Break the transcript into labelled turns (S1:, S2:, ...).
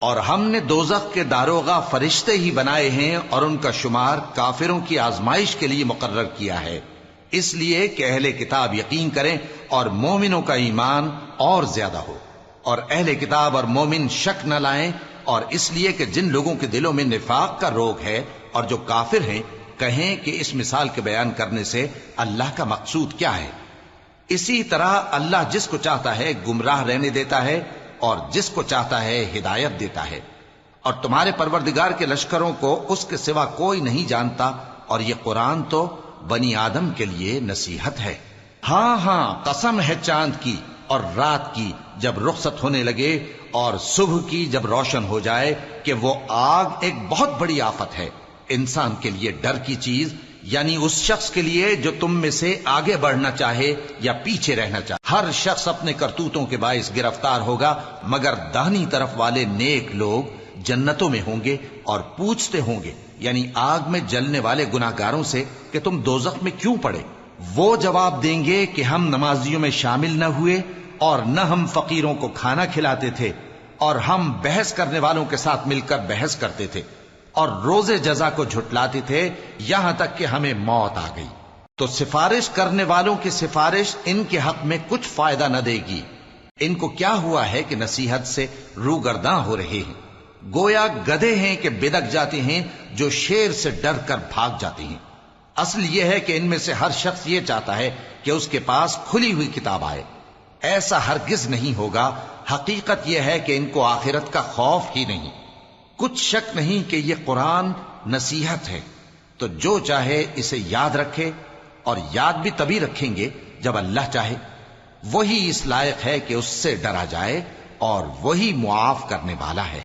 S1: اور ہم نے دوزخ کے داروغہ فرشتے ہی بنائے ہیں اور ان کا شمار کافروں کی آزمائش کے لیے مقرر کیا ہے، اس لیے کہ اہل کتاب یقین کریں اور مومنوں کا ایمان اور زیادہ ہو، اور اہل کتاب اور مومن شک نہ لائیں، اور اس لیے کہ جن لوگوں کے دلوں میں نفاق کا روگ ہے اور جو کافر ہیں کہیں کہ اس مثال کے بیان کرنے سے اللہ کا مقصود کیا ہے۔ اسی طرح اللہ جس کو چاہتا ہے گمراہ رہنے دیتا ہے اور جس کو چاہتا ہے ہدایت دیتا ہے، اور تمہارے پروردگار کے لشکروں کو اس کے سوا کوئی نہیں جانتا، اور یہ قرآن تو بنی آدم کے لیے نصیحت ہے۔ ہاں ہاں، قسم ہے چاند کی اور رات کی جب رخصت ہونے لگے، اور صبح کی جب روشن ہو جائے، کہ وہ آگ ایک بہت بڑی آفت ہے، انسان کے لیے ڈر کی چیز، یعنی اس شخص کے لیے جو تم میں سے آگے بڑھنا چاہے یا پیچھے رہنا چاہے۔ ہر شخص اپنے کرتوتوں کے باعث گرفتار ہوگا، مگر داہنی طرف والے نیک لوگ جنتوں میں ہوں گے اور پوچھتے ہوں گے، یعنی آگ میں جلنے والے گناہگاروں سے، کہ تم دوزخ میں کیوں پڑے؟ وہ جواب دیں گے کہ ہم نمازیوں میں شامل نہ ہوئے، اور نہ ہم فقیروں کو کھانا کھلاتے تھے، اور ہم بحث کرنے والوں کے ساتھ مل کر بحث کرتے تھے، اور روز جزا کو جھٹلاتے تھے، یہاں تک کہ ہمیں موت آ گئی۔ تو سفارش کرنے والوں کی سفارش ان کے حق میں کچھ فائدہ نہ دے گی۔ ان کو کیا ہوا ہے کہ نصیحت سے روگرداں ہو رہے ہیں، گویا گدھے ہیں کہ بدک جاتے ہیں جو شیر سے ڈر کر بھاگ جاتے ہیں۔ اصل یہ ہے کہ ان میں سے ہر شخص یہ چاہتا ہے کہ اس کے پاس کھلی ہوئی کتاب آئے، ایسا ہرگز نہیں ہوگا۔ حقیقت یہ ہے کہ ان کو آخرت کا خوف ہی نہیں۔ کچھ شک نہیں کہ یہ قرآن نصیحت ہے، تو جو چاہے اسے یاد رکھے، اور یاد بھی تبھی رکھیں گے جب اللہ چاہے۔ وہی اس لائق ہے کہ اس سے ڈرا جائے، اور وہی معاف کرنے والا ہے۔